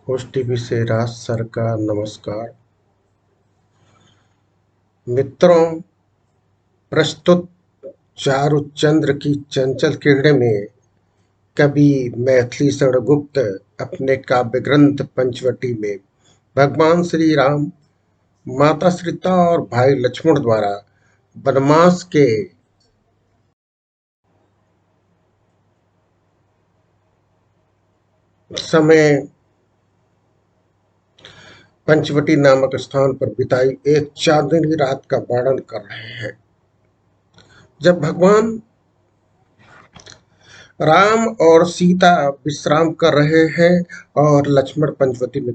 Host TV से राज sir का नमस्कार। मित्रों, प्रस्तुत चारुचंद्र की चंचल किरणें में कवि मैथिली शरणगुप्त अपने काव्य ग्रंथ पंचवटी में भगवान श्री राम, माता सीता और भाई लक्ष्मण द्वारा वनवास के समय पंचवटी नामक स्थान पर बिताई एक चांदनी रात का वर्णन कर रहे हैं। जब भगवान राम और सीता विश्राम कर रहे हैं और लक्ष्मण पंचवटी में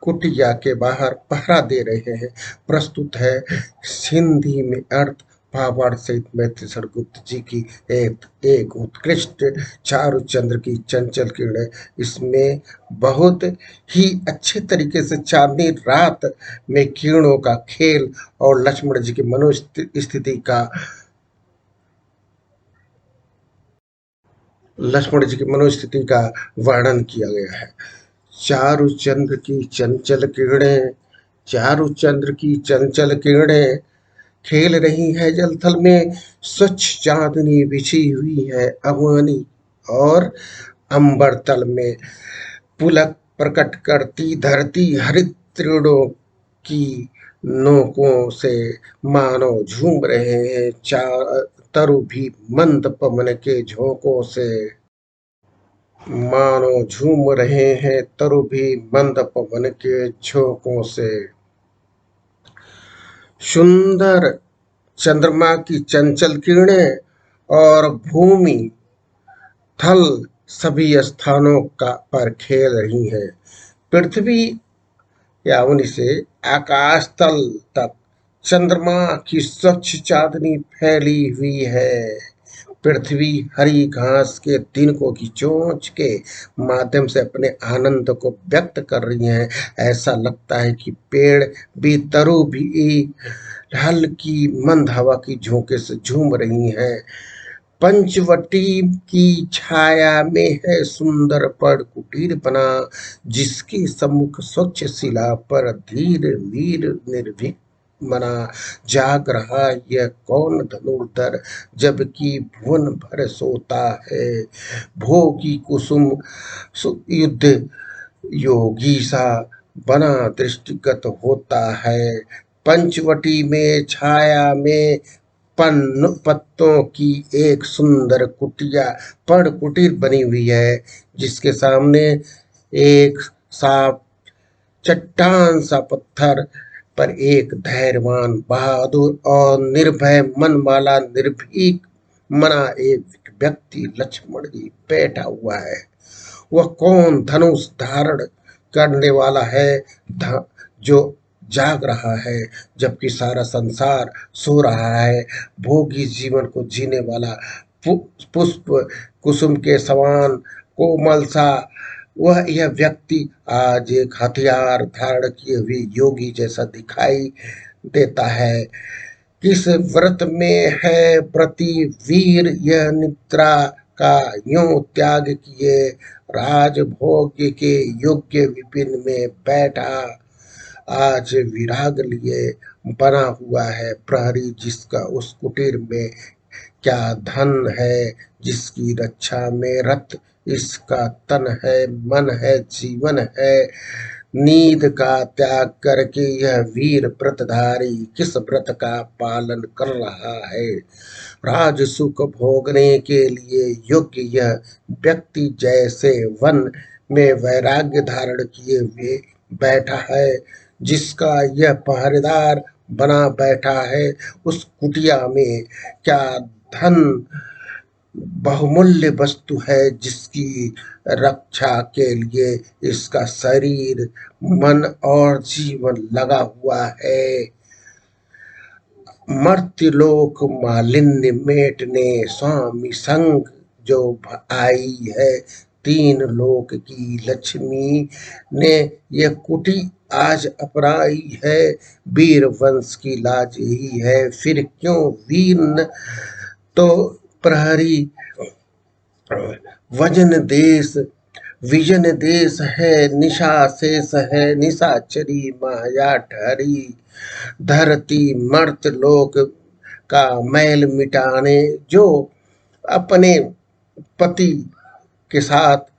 कुटिया के बाहर पहरा दे रहे हैं। प्रस्तुत है सिंधी में अर्थ भावार्थ सहित मैथिली शरणगुप्त जी की एक उत्कृष्ट चारुचंद्र की चंचल किरणें। इसमें बहुत ही अच्छे तरीके से चांदनी रात में किरणों का खेल और लक्ष्मण जी की मनोस्थिति का वर्णन किया गया है। चारुचंद्र की चंचल किरणें, चारुचंद्र की चंचल किरणें खेल रही है जलथल में। स्वच्छ चांदनी बिछी हुई है अगवानी और अंबर तल में पुलक प्रकट करती धरती हरित तृणों की नोकों से मानो झूम रहे हैं। तरु भी मंद पवन के झोंकों से मानो झूम रहे हैं। तरु भी मंद पवन के झोंकों से। सुंदर चंद्रमा की चंचल किरणें और भूमि थल सभी स्थानों पर खेल रही हैं। पृथ्वी यावनी से आकाश तल तक चंद्रमा की स्वच्छ चांदनी फैली हुई है। पृथ्वी हरी घास के तिनकों की चोंच के माध्यम से अपने आनंद को व्यक्त कर रही हैं। ऐसा लगता है कि पेड़ भी तरु भी हल्की मंद हवा की झोंके से झूम रही हैं। पंचवटी की छाया में है सुंदर पर्ण कुटीर बना, जिसके सम्मुख स्वच्छ शिला पर धीर वीर निर्भीक मना जाग रहा यह कौन धनुर्धर, जबकि भुवन भर सोता है। भोगी कुसुम युद्ध योगी सा बना दृष्टिगत होता है। पंचवटी में छाया में पत्तों की एक सुंदर पर्ण कुटीर बनी हुई है, जिसके सामने एक साफ चट्टान सा पत्थर पर एक धैर्यवान, बहादुर और निर्भय मन वाला निर्भीक मना एक व्यक्ति लक्ष्मण जी बैठा हुआ है। वह कौन धनुष धारण करने वाला है जो जाग रहा है, जबकि सारा संसार सो रहा है। भोगी जीवन को जीने वाला पुष्प कुसुम के समान कोमल सा वह यह व्यक्ति आज एक हथियार धारण किए हुए योगी जैसा दिखाई देता है। किस व्रत में है प्रति वीर यह निद्रा का यूं त्याग किए, राजभोग के योग्य विपिन में बैठा आज विराग लिए बना हुआ है प्रहरी, जिसका उस कुटीर में क्या धन है, जिसकी रक्षा में रत इसका तन है, मन है, जीवन है। नींद का त्याग करके यह वीर व्रतधारी किस व्रत का पालन कर रहा है। राज सुख भोगने के लिए योग्य यह व्यक्ति जैसे वन में वैराग्य धारण किए हुए बैठा है, जिसका यह पहरेदार बना बैठा है। उस कुटिया में क्या धन बहुमूल्य वस्तु है, जिसकी रक्षा के लिए इसका शरीर, मन और जीवन लगा हुआ है। मर्त्यलोक मालिन्य मेटने स्वामी संग जो आई है, तीन लोक की लक्ष्मी ने यह कुटी आज अपनाई है। वीर वंश की लाज ही है, फिर क्यों वीर तो प्रहरी वजन देश विजन देश है निशा शेष है, निशाचरी माया ठहरी, धरती मर्त लोक का मैल मिटाने। जो अपने पति के साथ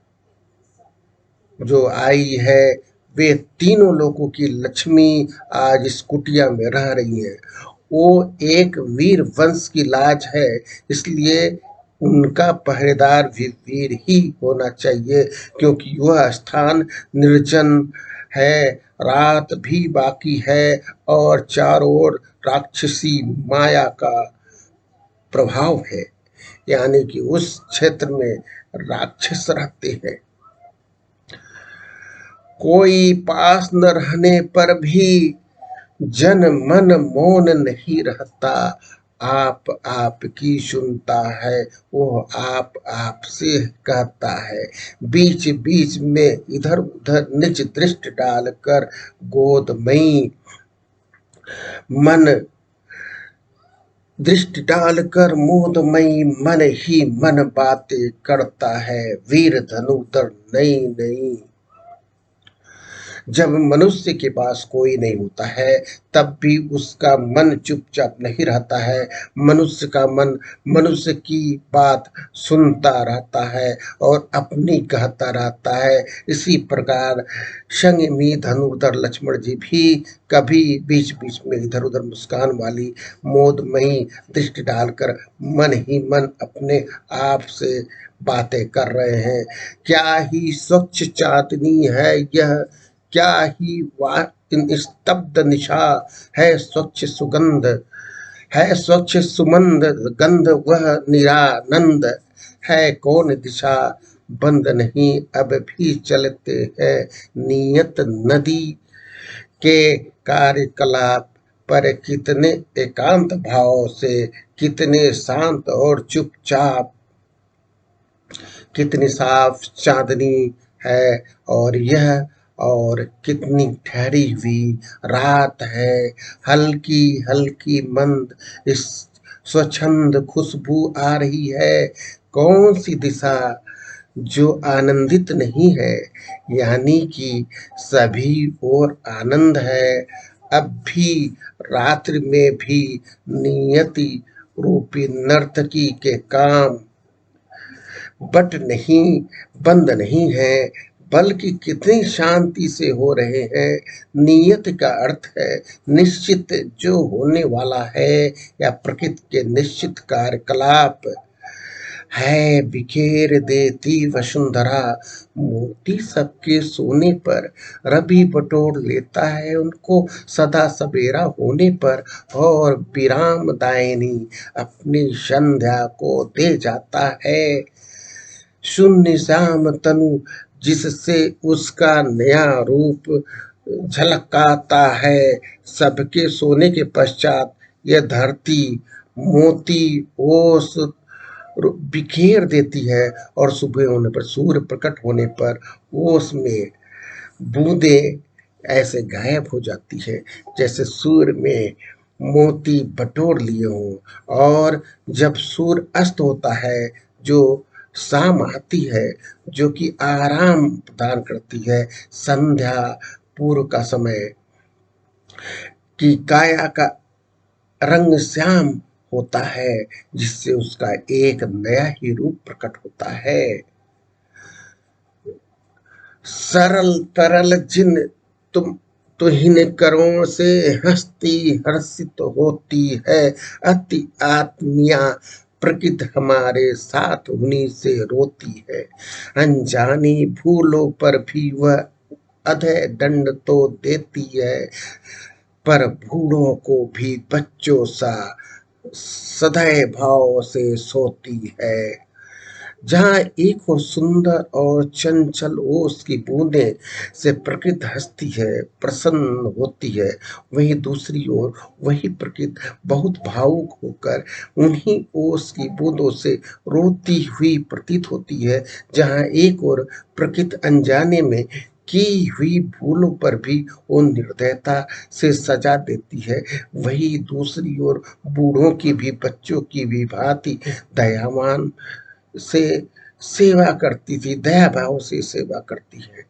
जो आई है, वे तीनों लोगों की लक्ष्मी आज इस कुटिया में रह रही है। वो एक वीर वंश की लाज है, इसलिए उनका पहरेदार भी वीर ही होना चाहिए, क्योंकि वह स्थान निर्जन है, रात भी बाकी है और चारों ओर राक्षसी माया का प्रभाव है, यानी कि उस क्षेत्र में राक्षस रहते हैं। कोई पास न रहने पर भी जन मन मौन नहीं रहता, आप आपकी सुनता है, वो आप से कहता है। बीच बीच में इधर उधर निज दृष्टि डालकर गोदमयी मन दृष्टि डालकर मोदमयी मन ही मन बातें करता है, वीर धनुधर नई नई। जब मनुष्य के पास कोई नहीं होता है, तब भी उसका मन चुपचाप नहीं रहता है। मनुष्य का मन मनुष्य की बात सुनता रहता है और अपनी कहता रहता है। इसी प्रकार संयमी धनुर्धर लक्ष्मण जी भी कभी बीच बीच में इधर उधर मुस्कान वाली मोदमयी दृष्टि डालकर मन ही मन अपने आप से बातें कर रहे हैं। क्या ही स्वच्छ चांदनी है यह, क्या ही स्तब्ध निशा है, स्वच्छ सुगंध है, स्वच्छ सुमंद गंध, वह निरानंद है, कौन दिशा बंद नहीं अब भी चलते हैं नियत नदी के कार्यकलाप पर, कितने एकांत भाव से, कितने शांत और चुपचाप, कितनी साफ चांदनी है और यह, और कितनी ठहरी हुई रात है, हल्की हल्की मंद इस स्वच्छंद खुशबू आ रही है। कौन सी दिशा जो आनंदित नहीं है, यानी कि सभी ओर आनंद है। अब भी रात्रि में भी नियति रूपी नर्तकी के काम बट नहीं बंद नहीं है, बल्कि कितनी शांति से हो रहे हैं। नियत का अर्थ है निश्चित जो होने वाला है, या प्रकृति के निश्चित कार्यकलाप है। बिखेर देती वसुंधरा, मोती सबके सोने पर, रवि बटोर लेता है उनको सदा सवेरा होने पर, और विराम दायनी अपनी संध्या को दे जाता है। शून्य श्याम तनु जिससे उसका नया रूप झलकाता है। सबके सोने के पश्चात यह धरती मोती ओस बिखेर देती है, और सुबह होने पर, सूर्य प्रकट होने पर ओस में बूंदे ऐसे गायब हो जाती है, जैसे सूर्य में मोती बटोर लिए हों। और जब सूर्य अस्त होता है, जो शाम आती है, जो कि आराम प्रदान करती है, संध्या पूर्व का समय, की काया का रंग श्याम होता है, जिससे उसका एक नया ही रूप प्रकट होता है। सरल तरल जिन तुम तुहिन करों से हंसती हर्षित होती है, अति आत्मिया प्रकृति हमारे साथ उन्हीं से रोती है। अनजानी भूलों पर भी वह अधे दंड तो देती है, पर बूढ़ों को भी बच्चों सा सदैव भाव से सोती है। जहाँ एक हो सुंदर और चंचल ओस की बूंदे से प्रकृति हंसती है, प्रसन्न होती है, वहीं दूसरी ओर वही प्रकृति बहुत भावुक होकर उन्हीं ओस की बूंदों से रोती हुई प्रतीत होती है। जहाँ एक ओर प्रकृति अनजाने में की हुई भूलों पर भी वो निर्दयता से सजा देती है, वही दूसरी ओर बूढ़ों की भी बच्चों की भी भांति दयावान से सेवा करती थी, दया भाव से सेवा करती है।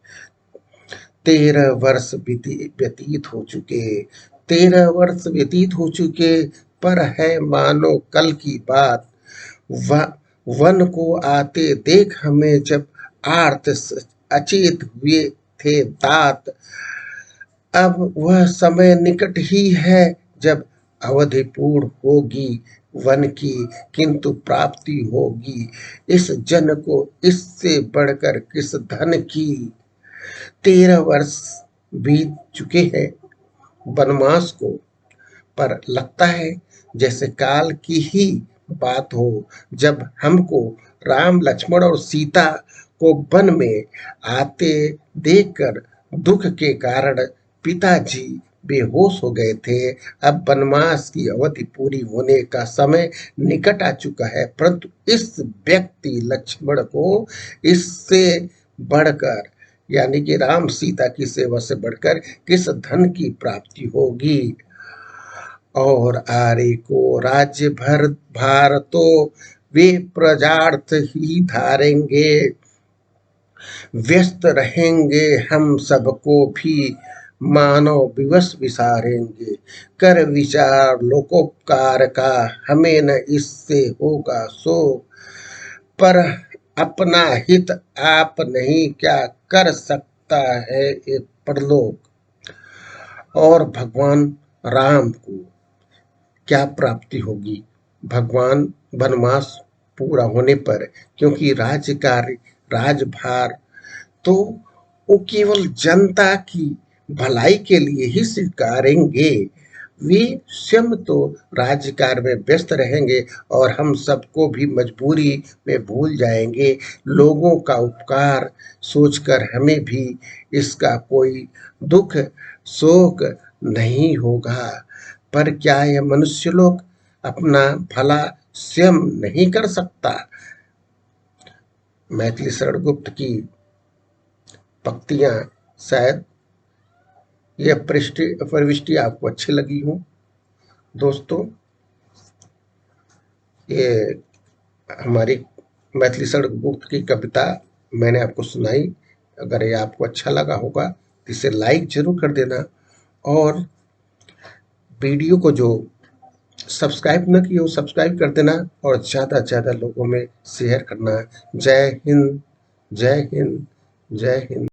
13 वर्ष व्यतीत हो चुके, 13 वर्ष व्यतीत हो चुके, पर है मानो कल की बात। वन को आते देख हमें जब आर्त अचेत हुए थे तात। अब वह समय निकट ही है जब अवधि पूर्ण होगी वन की, किंतु प्राप्ति होगी इस जन को इससे बढ़कर किस धन की। 13 वर्ष बीत चुके हैं वनवास को, पर लगता है जैसे काल की ही बात हो जब हमको राम लक्ष्मण और सीता को वन में आते देखकर दुख के कारण पिताजी बेहोश हो गए थे। अब वनवास की अवधि पूरी होने का समय निकट आ चुका है, परंतु इस व्यक्ति लक्ष्मण को इससे बढ़कर, यानी कि राम सीता की सेवा से बढ़कर किस धन की प्राप्ति होगी। और आर्य को राज्य भर भार तो वे प्रजार्थ ही धारेंगे, व्यस्त रहेंगे हम सबको भी मानव विवश विसारेंगे। कर विचार लोकोपकार का हमें न इससे होगा सो, पर अपना हित आप नहीं क्या कर सकता है ये परलोक। और भगवान राम को क्या प्राप्ति होगी भगवान वनवास पूरा होने पर, क्योंकि राज्य कार्य राजभार तो वो केवल जनता की भलाई के लिए ही स्वीकारेंगे। वे स्वयं तो राज्य कार्य में व्यस्त रहेंगे और हम सबको भी मजबूरी में भूल जाएंगे। लोगों का उपकार सोचकर हमें भी इसका कोई दुख शोक नहीं होगा। पर क्या यह मनुष्य लोग अपना भला स्वयं नहीं कर सकता। मैथिली शरण गुप्त की पंक्तियां शायद यह प्रविष्टि आपको अच्छी लगी हो। दोस्तों, ये हमारी मैथिली शरण गुप्त की कविता मैंने आपको सुनाई। अगर ये आपको अच्छा लगा होगा तो इसे लाइक जरूर कर देना, और वीडियो को जो सब्सक्राइब न किए हो सब्सक्राइब कर देना, और ज़्यादा से ज़्यादा लोगों में शेयर करना। जय हिंद, जय हिंद, जय हिंद।